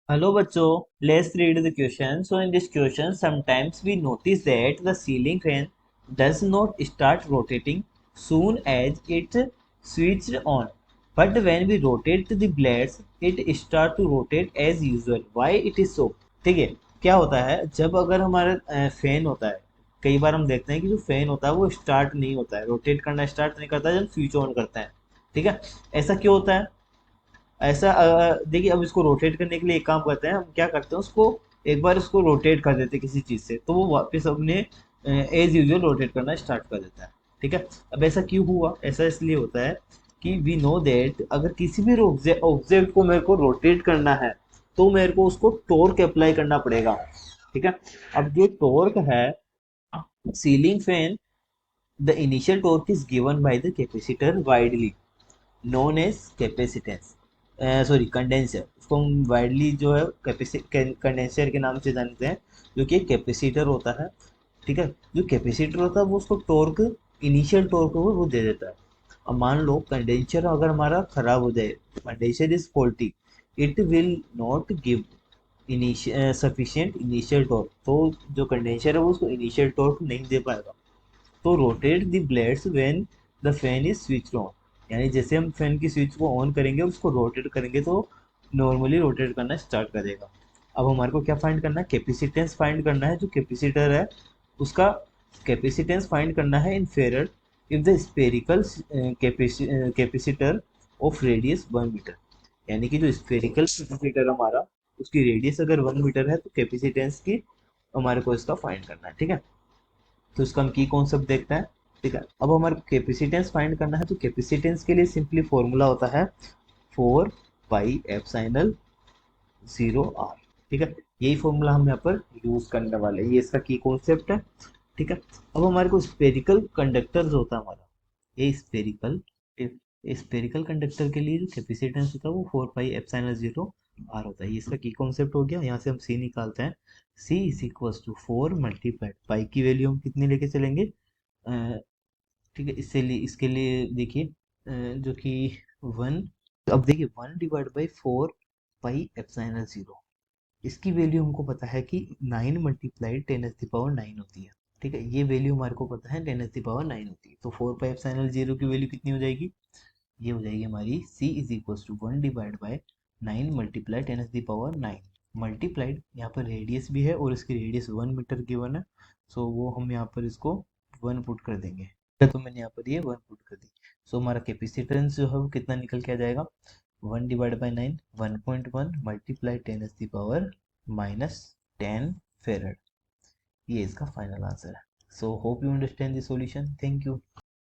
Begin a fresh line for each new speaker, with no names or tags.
Hello बच्चों, let's read the question. So in this question, sometimes we notice that the ceiling fan does not start rotating soon as it switched on. But when we rotate the blades, it start to rotate as usual. Why it is so? ठीक है, क्या होता है जब अगर हमारा fan होता है, कई बार हम देखते हैं कि जो फैन होता है वो स्टार्ट नहीं होता है, रोटेट करना स्टार्ट नहीं करता है जब स्विच ऑन करते हैं। ठीक है, ऐसा क्यों होता है? ऐसा देखिए, अब इसको रोटेट करने के लिए एक काम करते हैं, हम क्या करते हैं, उसको एक बार उसको रोटेट कर देते हैं किसी चीज़ से, तो वो वापस अपने एज यूजुअल रोटेट करना स्टार्ट कर देता है। ठीक है, अब ऐसा क्यों हुआ? ऐसा इसलिए होता है कि वी नो दैट अगर किसी भी ऑब्जेक्ट को मेरे को रोटेट करना है तो मेरे को उसको टॉर्क अप्लाई करना पड़ेगा। ठीक है, अब जो टॉर्क है ceiling fan, the initial torque is given by the capacitor widely known as capacitance, sorry condenser, उसको हम वाइडली जो है कंडेंसर के नाम से जानते हैं, जो कि कैपेसिटर होता है। ठीक है, जो कैपेसिटर होता है वो उसको टॉर्क, इनिशियल टॉर्क वो दे देता है। अब मान लो कंडेंसर अगर हमारा खराब हो जाए, condenser is faulty, it will not give sufficient initial torque, तो जो कंडेंसर है वो उसको इनिशियल टॉर्क नहीं दे पाएगा। तो rotate the blades when the fan is switch on, यानी जैसे हम फैन की स्विच को ऑन करेंगे, उसको रोटेट करेंगे तो नॉर्मली रोटेट करना स्टार्ट करेगा। अब हमारे को क्या फाइंड करना है? कैपेसिटेंस फाइंड करना है। जो कैपेसिटर है उसका कैपेसिटेंस फाइंड करना है इन फेरड if the spherical capacitor of radius 1 metre, यानी कि जो स्फेरिकल कैपेसिटर हमारा, उसकी रेडियस अगर 1 मीटर है तो कैपेसिटेंस की हमारे को इसका फाइंड करना है। ठीक है, तो इसका हम की कॉन्सेप्ट देखते हैं। ठीक है, अब हमारे कैपेसिटेंस फाइंड करना है, तो कैपेसिटेंस के लिए सिंपली फॉर्मूला होता है 4 पाई एप्सिलॉन 0 r। ठीक है, यही फॉर्मूला हम यहाँ पर यूज करने वाले हैं, ये इसका की कॉन्सेप्ट है। ठीक है, अब हमारे को स्पेरिकल कंडक्टर जो होता है हमारा, ये स्पेरिकल कंडक्टर के लिए जो कैपेसिटेंस होता है वो 4 पाई एप्सिलॉन 0 r होता है। ये इसका की कॉन्सेप्ट हो गया। यहाँ से हम सी निकालते हैं, सी इज इक्वल टू 4 पाई की वैल्यू हम कितनी लेके चलेंगे? ठीक है, इसके लिए देखिए, जो कि 1, अब देखिए 1/4 पाई एप्सिलॉन 0, इसकी वैल्यू हमको पता है कि 9 × 10⁻⁹ होती है। ठीक है, ये वैल्यू हमारे को पता है 10⁻⁹ होती है, तो 4 पाई एप्सिलॉन 0 की वैल्यू कितनी हो जाएगी? ये हो जाएगी हमारी c is equal to 1/9 × 10⁻⁹ multiplied, यहाँ पर रेडियस भी है और इसकी रेडियस 1 मीटर गिवन है, सो वो हम यहाँ पर इसको 1 पुट कर देंगे। तो मैंने यहाँ पर ये 1 पुट कर दी। सो हमारा कैपेसिटेंस जो है वो कितना निकल के आ जाएगा? 1/9, 1.1 मल्टीप्लाई 10⁻⁻10 फेरड, ये इसका फाइनल आंसर है। So hope you understand the solution. Thank you.